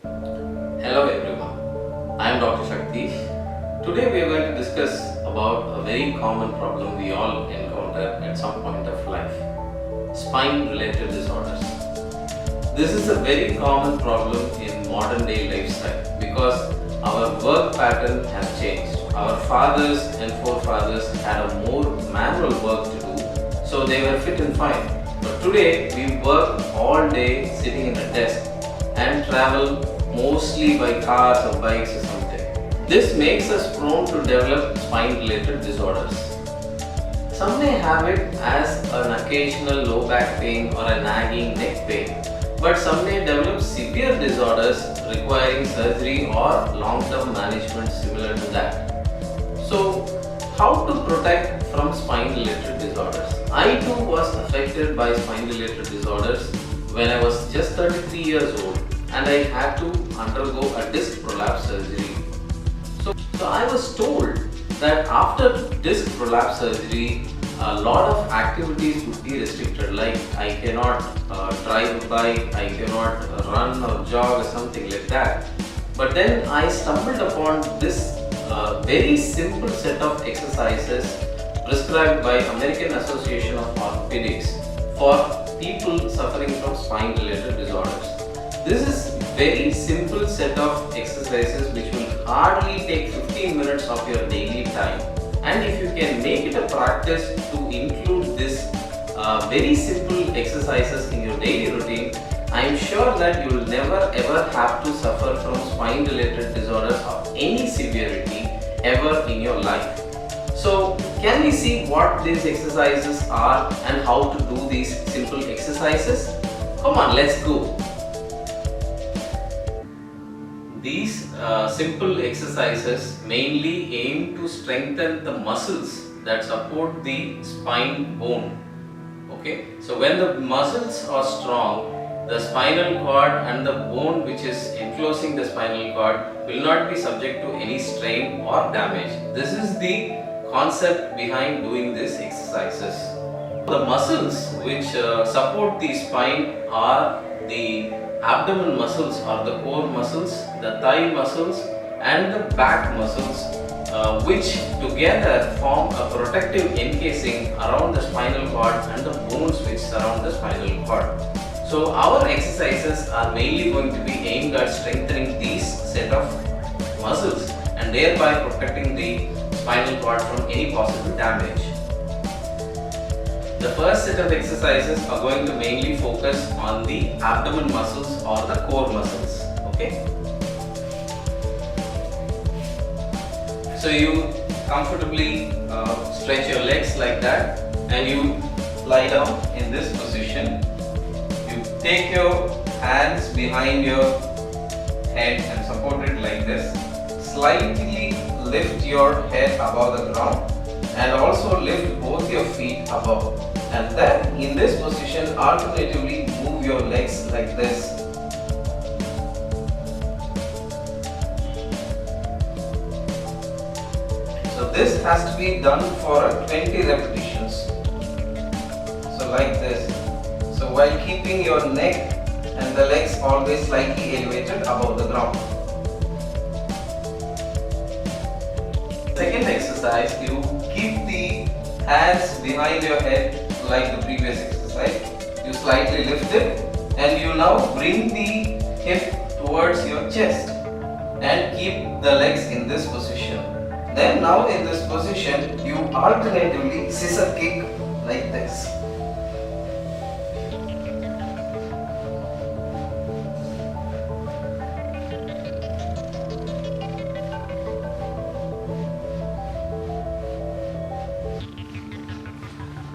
Hello everyone, I am Dr. Shaktish. Today we are going to discuss about a very common problem we all encounter at some point of life, spine related disorders. This is a very common problem in modern day lifestyle because our work pattern has changed. Our fathers and forefathers had a more manual work to do, so they were fit and fine. But today we work all day sitting in a desk and travel mostly by cars or bikes or something. This makes us prone to develop spine related disorders. Some may have it as an occasional low back pain or a nagging neck pain, but some may develop severe disorders requiring surgery or long-term management similar to that. So, how to protect from spine related disorders? I too was affected by spine related disorders when I was just 33 years old and I had to undergo a disc prolapse surgery. So I was told that after disc prolapse surgery, a lot of activities would be restricted, like I cannot drive a bike, I cannot run or jog or something like that. But then I stumbled upon this very simple set of exercises prescribed by American Association of Orthopedics for people suffering from spine related disorders. This is very simple set of exercises which will hardly take 15 minutes of your daily time, and if you can make it a practice to include this very simple exercises in your daily routine, I am sure that you will never ever have to suffer from spine related disorders of any severity ever in your life. So can we see what these exercises are and how to do these simple exercises? Come on, let's go. These simple exercises mainly aim to strengthen the muscles that support the spine bone. Okay, so when the muscles are strong, the spinal cord and the bone which is enclosing the spinal cord will not be subject to any strain or damage. This is the concept behind doing these exercises. The muscles which support the spine are the abdomen muscles or the core muscles, the thigh muscles and the back muscles, which together form a protective encasing around the spinal cord and the bones which surround the spinal cord. So our exercises are mainly going to be aimed at strengthening these set of muscles and thereby protecting the spinal cord from any possible damage. The first set of exercises are going to mainly focus on the abdomen muscles or the core muscles. Okay. So you comfortably stretch your legs like that and you lie down in this position. You take your hands behind your head and support it like this. Slightly lift your head above the ground and also lift both your feet above. And then in this position, alternatively move your legs like this. So this has to be done for 20 repetitions. So like this. So while keeping your neck and the legs always slightly elevated above the ground. Second exercise, you keep the hands behind your head like the previous exercise. You slightly lift it and you now bring the hip towards your chest and keep the legs in this position. Then now in this position you alternatively scissor kick like this.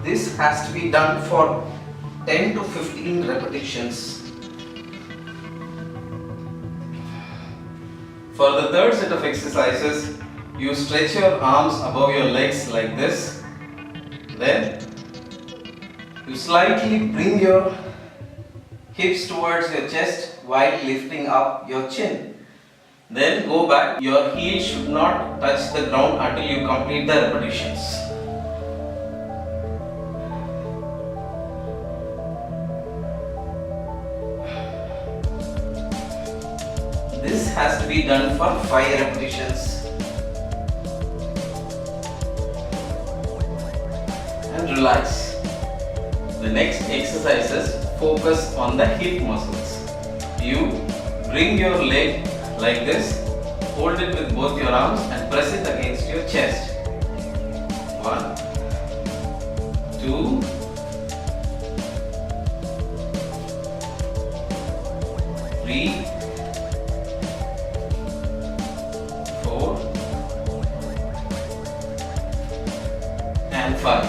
This has to be done for 10 to 15 repetitions. For the third set of exercises, you stretch your arms above your legs like this. Then you slightly bring your hips towards your chest while lifting up your chin. Then go back. Your heel should not touch the ground until you complete the repetitions. has to be done for 5 repetitions. And relax. The next exercises focus on the hip muscles. You bring your leg like this, hold it with both your arms and press it against your chest. 1, 2, 3, 4 and 5.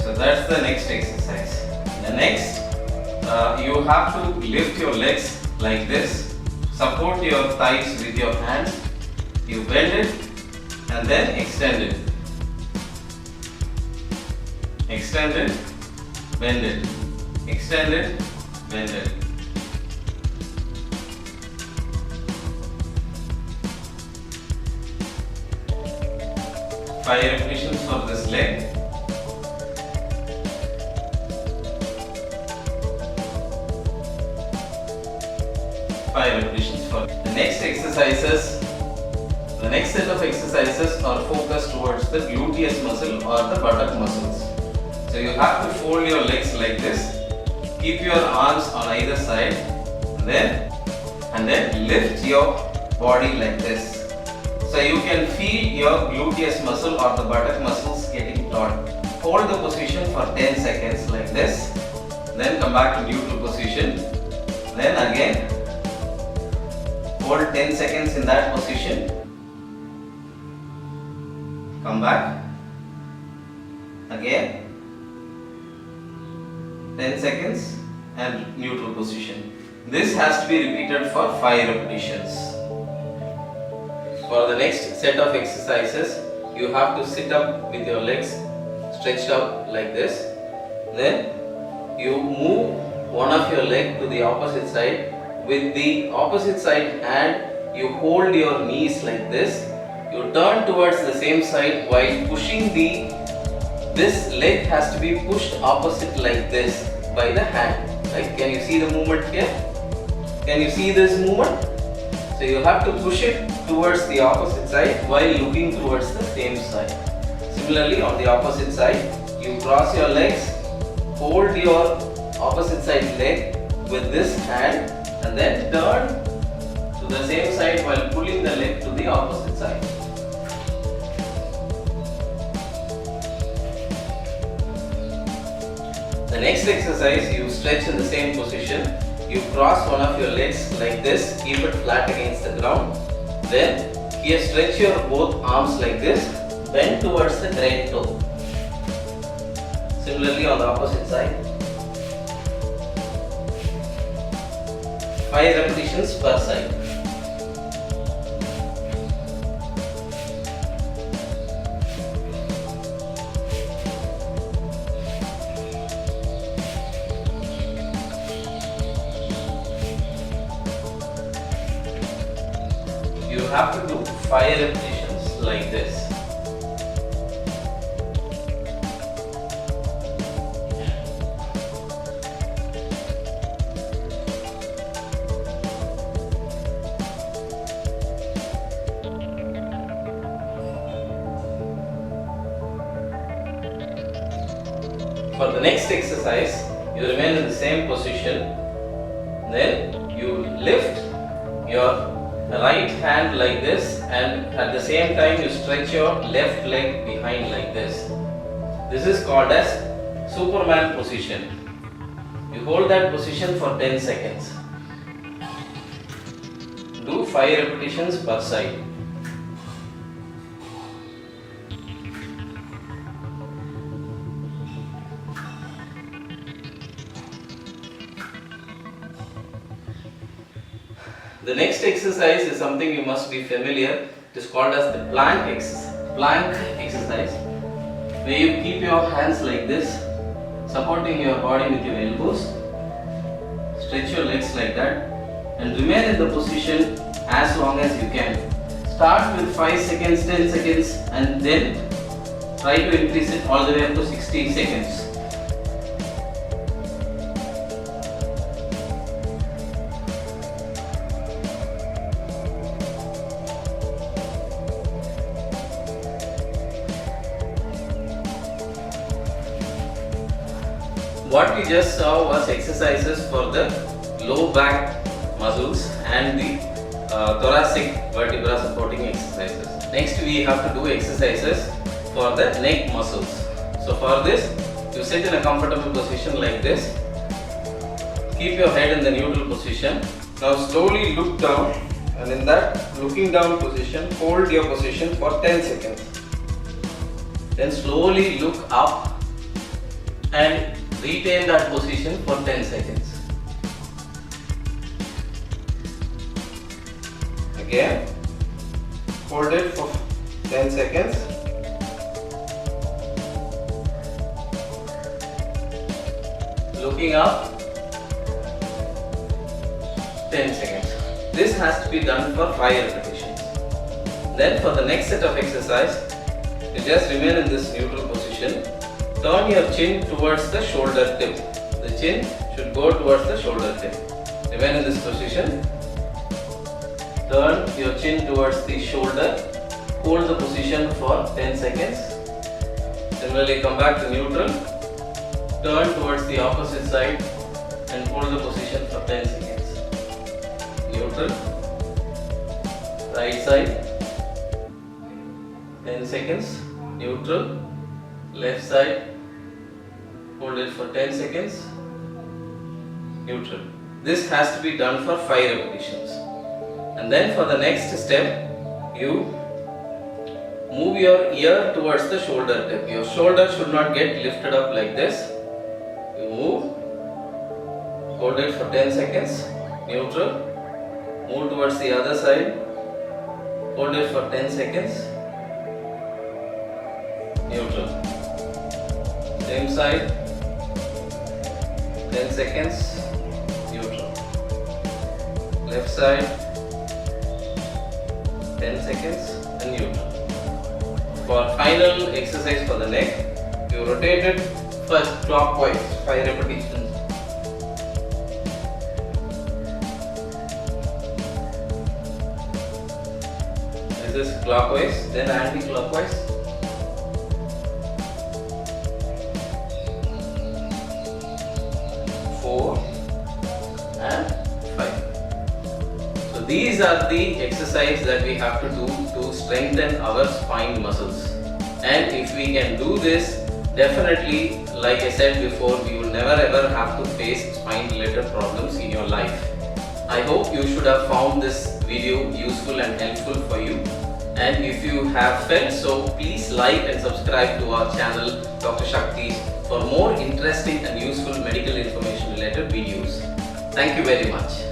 So that's the next exercise. The next, you have to lift your legs like this. Support your thighs with your hands. You bend it and then extend it. Extend it, bend it. Extend it, bend it. Five repetitions for this leg. Five repetitions for the next exercises. The next set of exercises are focused towards the gluteus muscle or the buttock muscles. So you have to fold your legs like this. Keep your arms on either side, and then lift your body like this. So you can feel your gluteus muscle or the buttock muscles getting taut. Hold the position for 10 seconds like this. Then come back to neutral position. Then again hold 10 seconds in that position. Come back. Again 10 seconds and neutral position. This has to be repeated for 5 repetitions. For the next set of exercises, you have to sit up with your legs stretched up like this. Then you move one of your leg to the opposite side. With the opposite side hand, you hold your knees like this. You turn towards the same side while pushing this leg has to be pushed opposite like this by the hand. Like, can you see the movement here? Can you see this movement? So you have to push it towards the opposite side while looking towards the same side. Similarly, on the opposite side, you cross your legs, hold your opposite side leg with this hand and then turn to the same side while pulling the leg to the opposite side. The next exercise, you stretch in the same position. You cross one of your legs like this, keep it flat against the ground. Then here stretch your both arms like this, bend towards the great toe. Similarly on the opposite side. 5 repetitions per side. You have to do 5 repetitions like this. For the next exercise, you remain in the same position. Then you lift your right hand like this and at the same time you stretch your left leg behind like this. This is called as Superman position. You hold that position for 10 seconds. Do 5 repetitions per side. The next exercise is something you must be familiar. It is called as the plank exercise, where you keep your hands like this, supporting your body with your elbows. Stretch your legs like that and remain in the position as long as you can. Start with 5 seconds, 10 seconds and then try to increase it all the way up to 60 seconds. what we just saw was exercises for the low back muscles and the thoracic vertebra supporting exercises. Next we have to do exercises for the neck muscles. So for this, you sit in a comfortable position like this. Keep your head in the neutral position. Now slowly look down, and in that looking down position, hold your position for 10 seconds. Then slowly look up and retain that position for 10 seconds. Again, hold it for 10 seconds. Looking up, 10 seconds. This has to be done for 5 repetitions. Then for the next set of exercise, you just remain in this neutral position. Turn your chin towards the shoulder tip. The chin should go towards the shoulder tip. Remain in this position. Turn your chin towards the shoulder. Hold the position for 10 seconds. Similarly, come back to neutral. Turn towards the opposite side and hold the position for 10 seconds. Neutral. Right side. 10 seconds. Neutral. Left side. Hold it for 10 seconds. Neutral. This has to be done for 5 repetitions. And then for the next step, you move your ear towards the shoulder tip. Your shoulder should not get lifted up like this. You move, hold it for 10 seconds, neutral, move towards the other side, hold it for 10 seconds, neutral. Same side, 10 seconds, neutral. Left side, 10 seconds and neutral. For final exercise for the neck, you rotate it first clockwise, 5 repetitions. This is clockwise, then anti-clockwise. Four and 5. So these are the exercises that we have to do to strengthen our spine muscles. And if we can do this, definitely, like I said before, you will never ever have to face spine related problems in your life. I hope you should have found this video useful and helpful for you. And if you have felt so, please like and subscribe to our channel Dr. Shakti for more interesting and useful medical information related videos. Thank you very much.